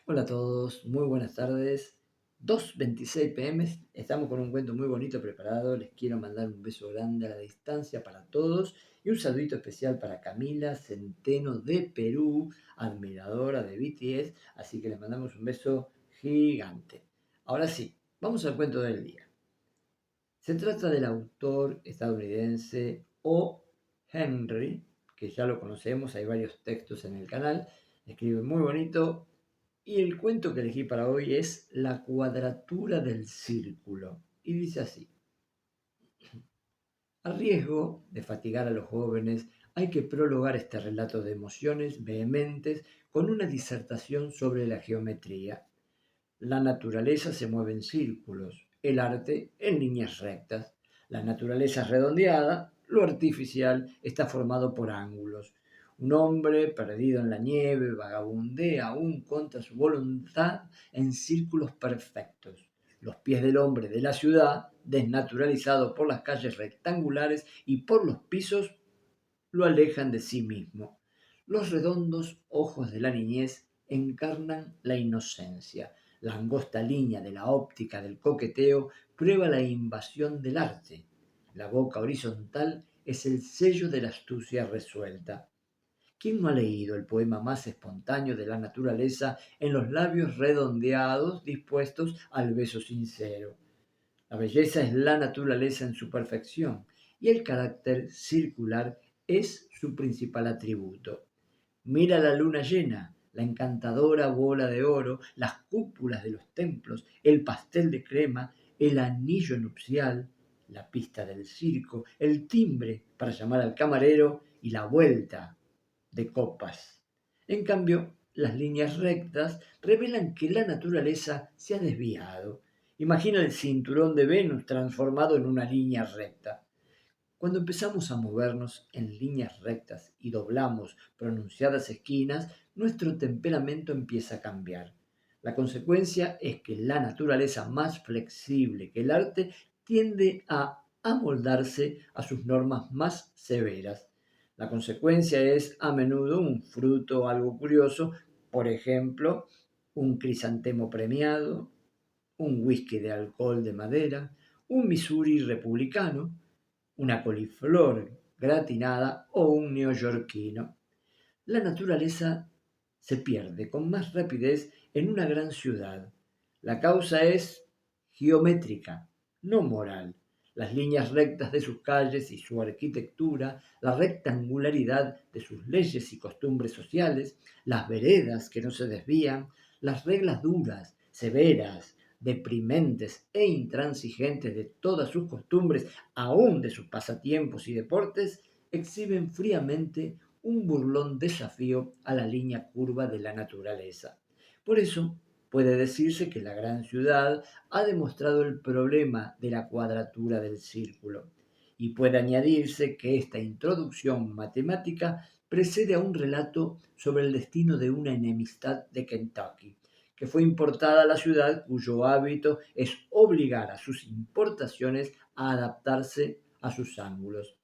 Hola a todos, muy buenas tardes. 2:26 p.m. Estamos con un cuento muy bonito preparado. Les quiero mandar un beso grande a la distancia para todos y un saludito especial para Camila Centeno de Perú, admiradora de BTS. Así que les mandamos un beso gigante. Ahora sí, vamos al cuento del día. Se trata del autor estadounidense O. Henry, que ya lo conocemos, hay varios textos en el canal, escribe muy bonito, y el cuento que elegí para hoy es La cuadratura del círculo, y dice así: a riesgo de fatigar a los jóvenes, hay que prologar este relato de emociones vehementes con una disertación sobre la geometría. La naturaleza se mueve en círculos, el arte en líneas rectas. La naturaleza es redondeada, lo artificial está formado por ángulos. Un hombre perdido en la nieve vagabundea aún contra su voluntad en círculos perfectos. Los pies del hombre de la ciudad, desnaturalizado por las calles rectangulares y por los pisos, lo alejan de sí mismo. Los redondos ojos de la niñez encarnan la inocencia. La angosta línea de la óptica del coqueteo prueba la invasión del arte. La boca horizontal es el sello de la astucia resuelta. ¿Quién no ha leído el poema más espontáneo de la naturaleza en los labios redondeados dispuestos al beso sincero? La belleza es la naturaleza en su perfección y el carácter circular es su principal atributo. Mira la luna llena, la encantadora bola de oro, las cúpulas de los templos, el pastel de crema, el anillo nupcial, la pista del circo, el timbre para llamar al camarero y la vuelta de copas. En cambio, las líneas rectas revelan que la naturaleza se ha desviado. Imagina el cinturón de Venus transformado en una línea recta. Cuando empezamos a movernos en líneas rectas y doblamos pronunciadas esquinas, nuestro temperamento empieza a cambiar. La consecuencia es que la naturaleza más flexible que el arte tiende a amoldarse a sus normas más severas. La consecuencia es a menudo un fruto algo curioso, por ejemplo, un crisantemo premiado, un whisky de alcohol de madera, un Missouri republicano, una coliflor gratinada o un neoyorquino. La naturaleza se pierde con más rapidez en una gran ciudad. La causa es geométrica, no moral. Las líneas rectas de sus calles y su arquitectura, la rectangularidad de sus leyes y costumbres sociales, las veredas que no se desvían, las reglas duras, severas, deprimentes e intransigentes de todas sus costumbres, aun de sus pasatiempos y deportes, exhiben fríamente un burlón desafío a la línea curva de la naturaleza. Por eso, puede decirse que la gran ciudad ha demostrado el problema de la cuadratura del círculo. Y puede añadirse que esta introducción matemática precede a un relato sobre el destino de una enemistad de Kentucky, que fue importada a la ciudad cuyo hábito es obligar a sus importaciones a adaptarse a sus ángulos.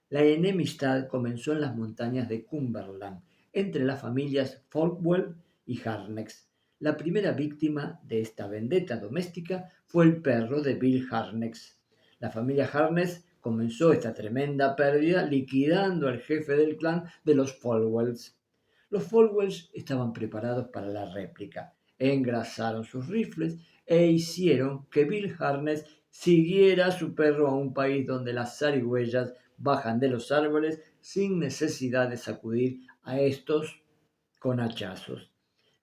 La enemistad comenzó en las montañas de Cumberland, entre las familias Folkwell y Harnex. La primera víctima de esta vendetta doméstica fue el perro de Bill Harnex. La familia Harnex comenzó esta tremenda pérdida liquidando al jefe del clan de los Folwells. Los Folwells estaban preparados para la réplica, engrasaron sus rifles e hicieron que Bill Harnex siguiera a su perro a un país donde las zarigüeyas bajan de los árboles sin necesidad de sacudir a estos con hachazos.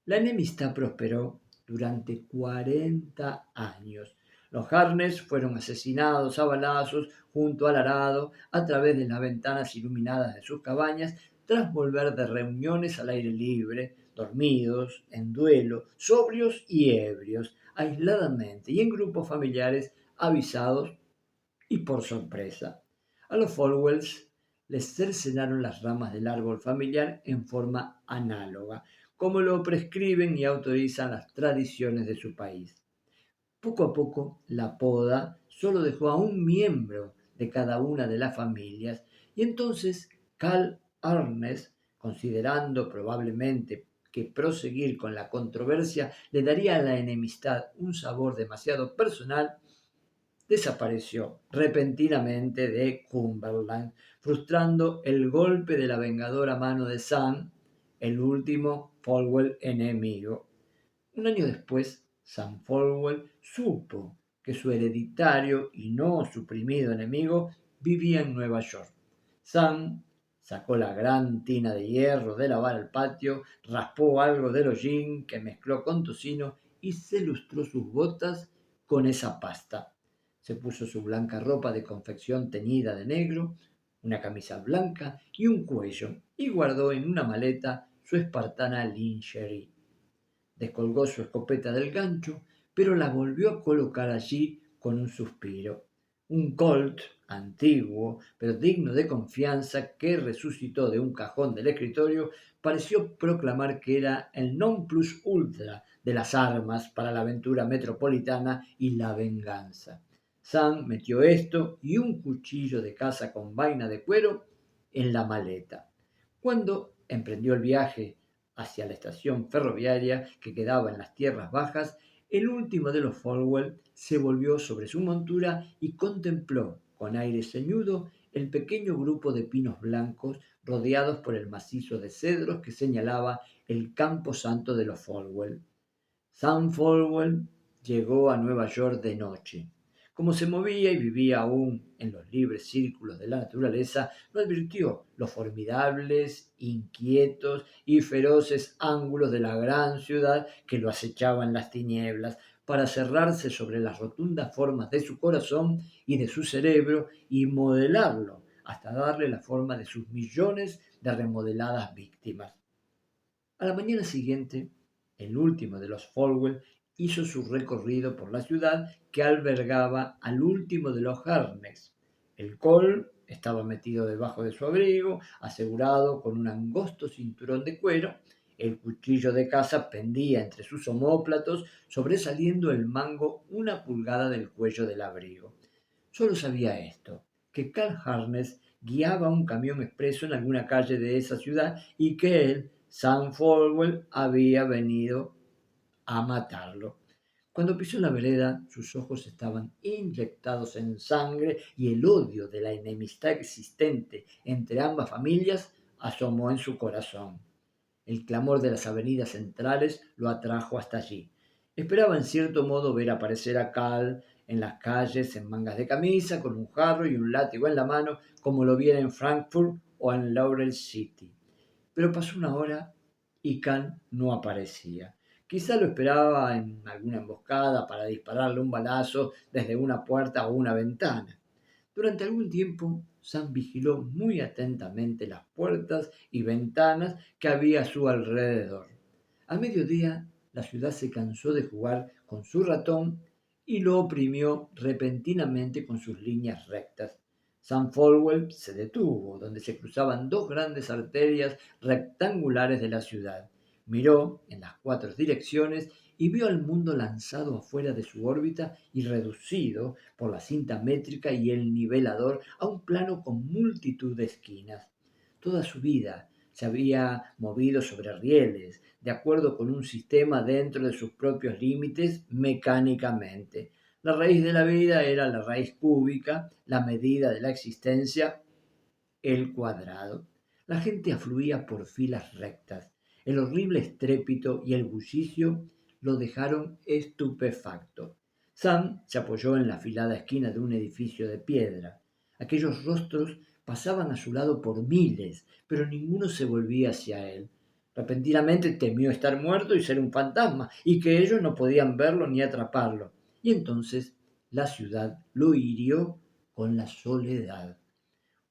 La enemistad prosperó durante 40 años. Los Harnes fueron asesinados a balazos junto al arado a través de las ventanas iluminadas de sus cabañas tras volver de reuniones al aire libre, dormidos, en duelo, sobrios y ebrios, aisladamente y en grupos familiares avisados y por sorpresa. A los Folwells les cercenaron las ramas del árbol familiar en forma análoga, como lo prescriben y autorizan las tradiciones de su país. Poco a poco, la poda solo dejó a un miembro de cada una de las familias y entonces Carl Arnes, considerando probablemente que proseguir con la controversia le daría a la enemistad un sabor demasiado personal, desapareció repentinamente de Cumberland, frustrando el golpe de la vengadora mano de Sam, el último Folwell enemigo. Un año después, Sam Folwell supo que su hereditario y no suprimido enemigo vivía en Nueva York. Sam sacó la gran tina de hierro de lavar el patio, raspó algo del hollín que mezcló con tocino y se lustró sus botas con esa pasta. Se puso su blanca ropa de confección teñida de negro, una camisa blanca y un cuello, y guardó en una maleta su espartana lingerie. Descolgó su escopeta del gancho, pero la volvió a colocar allí con un suspiro. Un Colt antiguo, pero digno de confianza, que resucitó de un cajón del escritorio, pareció proclamar que era el non plus ultra de las armas para la aventura metropolitana y la venganza. Sam metió esto y un cuchillo de caza con vaina de cuero en la maleta. Cuando emprendió el viaje hacia la estación ferroviaria que quedaba en las tierras bajas, el último de los Folwell se volvió sobre su montura y contempló con aire ceñudo el pequeño grupo de pinos blancos rodeados por el macizo de cedros que señalaba el campo santo de los Folwell. Sam Folwell llegó a Nueva York de noche. Como se movía y vivía aún en los libres círculos de la naturaleza, no advirtió los formidables, inquietos y feroces ángulos de la gran ciudad que lo acechaban en las tinieblas, para cerrarse sobre las rotundas formas de su corazón y de su cerebro y modelarlo hasta darle la forma de sus millones de remodeladas víctimas. A la mañana siguiente, el último de los Folwell hizo su recorrido por la ciudad, que albergaba al último de los Harkness. El Colt estaba metido debajo de su abrigo, asegurado con un angosto cinturón de cuero. El cuchillo de caza pendía entre sus omóplatos, sobresaliendo el mango una pulgada del cuello del abrigo. Solo sabía esto, que Carl Harkness guiaba un camión expreso en alguna calle de esa ciudad y que él, Sam Folwell, había venido a matarlo. Cuando pisó la vereda, sus ojos estaban inyectados en sangre y el odio de la enemistad existente entre ambas familias asomó en su corazón. El clamor de las avenidas centrales lo atrajo hasta allí. Esperaba en cierto modo ver aparecer a Cal en las calles en mangas de camisa, con un jarro y un látigo en la mano, como lo viera en Frankfurt o en Laurel City. Pero pasó una hora y Cal no aparecía. Quizá lo esperaba en alguna emboscada para dispararle un balazo desde una puerta o una ventana. Durante algún tiempo, Sam vigiló muy atentamente las puertas y ventanas que había a su alrededor. A mediodía, la ciudad se cansó de jugar con su ratón y lo oprimió repentinamente con sus líneas rectas. Sam Folwell se detuvo, donde se cruzaban dos grandes arterias rectangulares de la ciudad. Miró en las cuatro direcciones y vio al mundo lanzado afuera de su órbita y reducido por la cinta métrica y el nivelador a un plano con multitud de esquinas. Toda su vida se había movido sobre rieles, de acuerdo con un sistema dentro de sus propios límites, mecánicamente. La raíz de la vida era la raíz cúbica, la medida de la existencia, el cuadrado. La gente afluía por filas rectas. El horrible estrépito y el bullicio lo dejaron estupefacto. Sam se apoyó en la afilada esquina de un edificio de piedra. Aquellos rostros pasaban a su lado por miles, pero ninguno se volvía hacia él. Repentinamente temió estar muerto y ser un fantasma, y que ellos no podían verlo ni atraparlo. Y entonces la ciudad lo hirió con la soledad.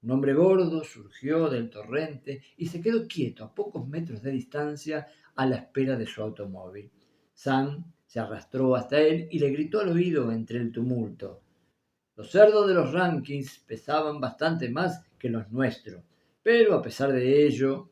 Un hombre gordo surgió del torrente y se quedó quieto a pocos metros de distancia a la espera de su automóvil. Sam se arrastró hasta él y le gritó al oído entre el tumulto: los cerdos de los Rankins pesaban bastante más que los nuestros, pero a pesar de ello,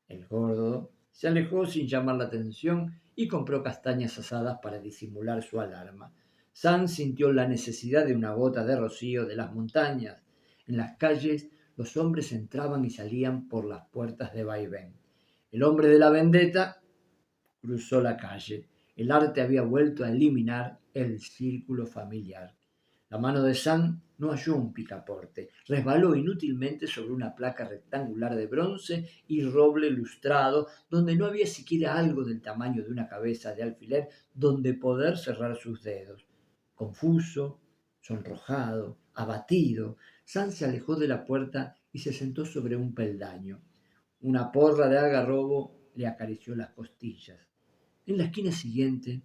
el gordo se alejó sin llamar la atención y compró castañas asadas para disimular su alarma. Sam sintió la necesidad de una gota de rocío de las montañas. En las calles los hombres entraban y salían por las puertas de vaivén. El hombre de la vendetta cruzó la calle. El arte había vuelto a eliminar el círculo familiar. La mano de Sam no halló un picaporte. Resbaló inútilmente sobre una placa rectangular de bronce y roble lustrado, donde no había siquiera algo del tamaño de una cabeza de alfiler donde poder cerrar sus dedos. Confuso, sonrojado, abatido, Sam se alejó de la puerta y se sentó sobre un peldaño. Una porra de algarrobo le acarició las costillas. En la esquina siguiente,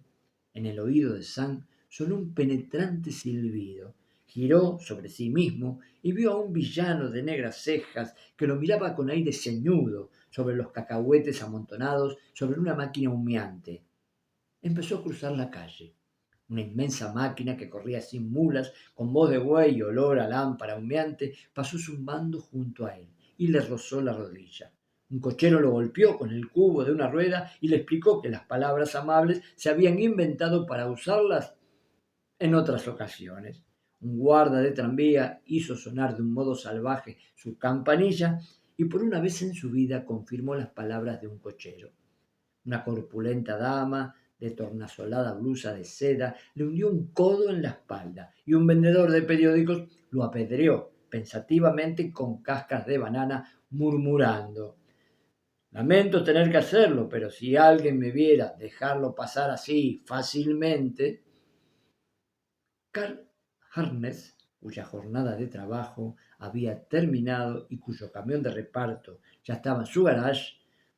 en el oído de Sam, sonó un penetrante silbido. Giró sobre sí mismo y vio a un villano de negras cejas que lo miraba con aire ceñudo sobre los cacahuetes amontonados sobre una máquina humeante. Empezó a cruzar la calle. Una inmensa máquina que corría sin mulas, con voz de buey y olor a lámpara humeante, pasó zumbando junto a él y le rozó la rodilla. Un cochero lo golpeó con el cubo de una rueda y le explicó que las palabras amables se habían inventado para usarlas en otras ocasiones. Un guarda de tranvía hizo sonar de un modo salvaje su campanilla y por una vez en su vida confirmó las palabras de un cochero. Una corpulenta dama de tornasolada blusa de seda le hundió un codo en la espalda y un vendedor de periódicos lo apedreó pensativamente con cáscaras de banana, murmurando: lamento tener que hacerlo, pero si alguien me viera dejarlo pasar así fácilmente. Carl Harness, cuya jornada de trabajo había terminado y cuyo camión de reparto ya estaba en su garage,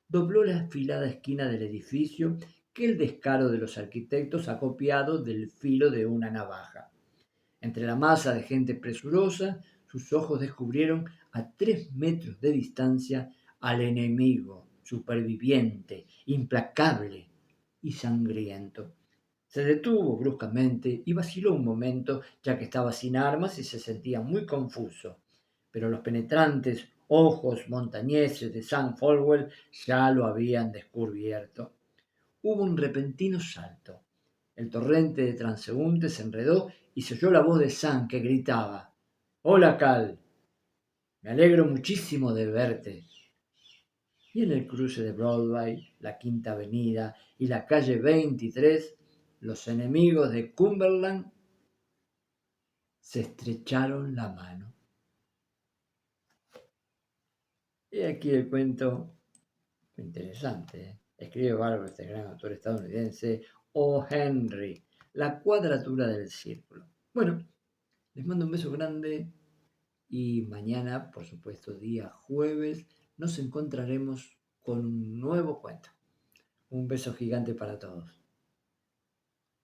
dobló la afilada esquina del edificio que el descaro de los arquitectos ha copiado del filo de una navaja. Entre la masa de gente presurosa, sus ojos descubrieron a 3 metros de distancia al enemigo superviviente, implacable y sangriento. Se detuvo bruscamente y vaciló un momento, ya que estaba sin armas y se sentía muy confuso. Pero los penetrantes ojos montañeses de Sam Folwell ya lo habían descubierto. Hubo un repentino salto. El torrente de transeúntes se enredó y se oyó la voz de Sam que gritaba: «Hola, Cal. Me alegro muchísimo de verte». Y en el cruce de Broadway, la Quinta Avenida y la calle 23, los enemigos de Cumberland se estrecharon la mano. Y aquí el cuento interesante, ¿eh? Escribe bárbaro este gran autor estadounidense O. Henry, La cuadratura del círculo. Bueno, les mando un beso grande y mañana, por supuesto, día jueves, nos encontraremos con un nuevo cuento. Un beso gigante para todos.